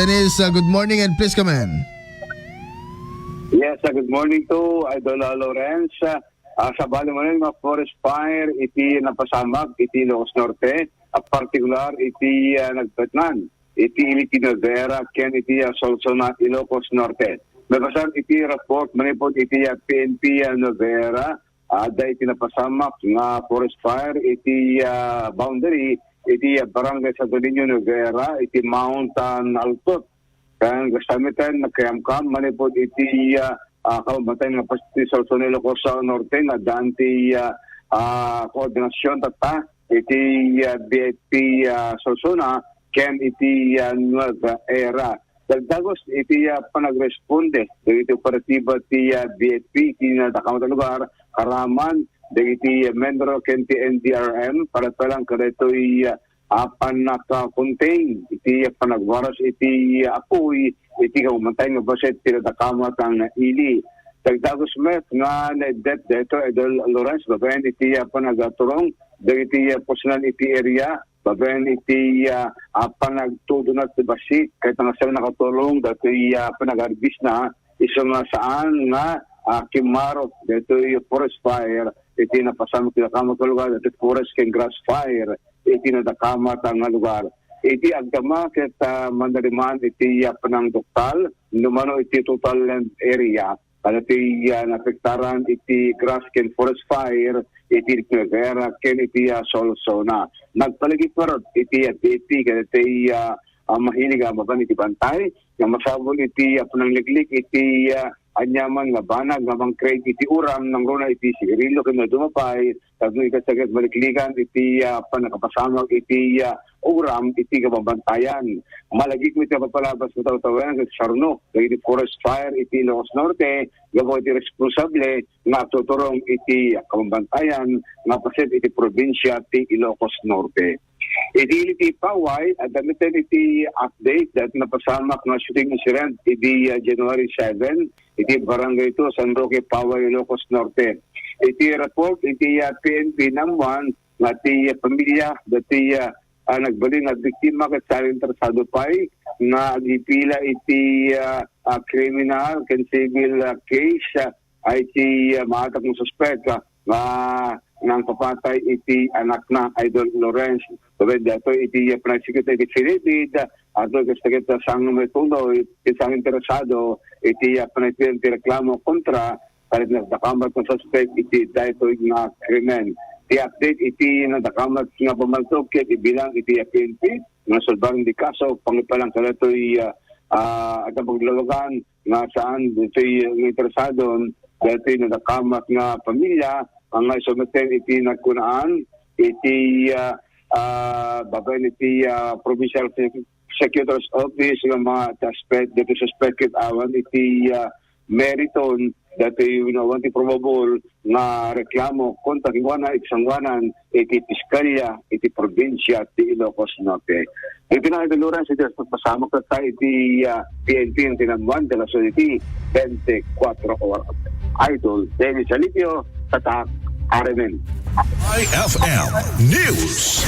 Dennis, good morning and please come in. Yes, good morning to Idol Lawrence. Sa bali mo rin, mga forest fire, iti napasamag, iti Ilocos Norte, particular, iti nagpetnan, iti Ilitinodera, ken iti Solsona, Ilocos Norte. Nabasan iti report, manipod iti PNP Novera, da iti napasamag nga forest fire, iti boundary, iti barangay sa Dolinyo Novera, iti Mountain Altot. Kaya gastamitan, nagkayam-kam, manipod iti kaumbatay nga pasti sa Ilocos Norte, na danti koordinasyon tata, iti BFP Solsona, ken iti Nueva Era. Dagdagos, iti panagresponde, iti operatiba ti BFP, iti natakama sa lugar, Karaman, iti membro ken ti NDRM, para talang kareto panaka-contain, iti panagwaras iti apoy, iti kaumantay nga baset tinatakamat ang ili. Dagdagos met nga na-debt dito, Idol Lawrence, babayan iti panagaturong, iti personal iti area, babayan iti panagtudunat ti basik, kahit nga sila nakatulong, dito panag-arbis na, isang saan nga Kimarok, dito forest fire, iti napasama kinakamat ang lugar, dito forest ken grass fire, iti nadakamat ang lugar. Iti agdama ket mandaliman iti panang doktal, numano iti total land area, kada iti napektaran iti grass ken forest fire, iti Primavera ken iti Solsona. Nagpaligid parot iti kada iti mahilig maban iti bantay, nga masabon iti panangliglik iti anyaman nga banag nga mangkrate iti uram ng runa iti sigarilyo ken dumapay tagno ikasagat baliklikan iti panakapasamag iti uram iti kababantayan. Malagik mo iti papalabas mo taw-tawayan iti Sarno, iti forest fire iti Ilocos Norte, gabo iti responsable nga tuturong iti kababantayan nga paset iti probinsya ti Ilocos Norte. Iti Paway, at damitin iti update dahil napasamak na shooting incident iti January 7, iti barangay ito, San Roque, Paway, Ilocos Norte. Iti report, iti PNP naman, nga iti pamilya, dati nagbaling at biktima kat sa interesado pa'y, nga agipila iti criminal ken civil case, ay iti maatak ng suspect, nang papatay iti anak na Idol Lawrence. Sabi dato iti panasikita iti sinitid, ato kastagat sang metulo, iti sang interesado, iti panaypian iti reklamo kontra, kalit nadakamat ng suspect iti dato nga krimen. Iti update iti nadakamat nga pamaltok, iti bilang iti PNP, nga solbang di kaso, pangipalang kalito at ang paglawagan nga saan ito yung interesado, dati nadakamat nga pamilya, ang isometen iti nagkunaan, iti babayan iti Provincial Secretary's Office, ng mga suspected awan, iti meriton, dati iti probable na reklamo kontra kiwana iti sangwanan, iti Piskalya, iti probinsya, iti Ilocos Norte. Iti na Idol Lawrence, iti pasamak na tayo iti PNP ng tinamuan de la Soliti, 24 oras. Idol Dennis Alipio, Tatak, RMN. IFM News.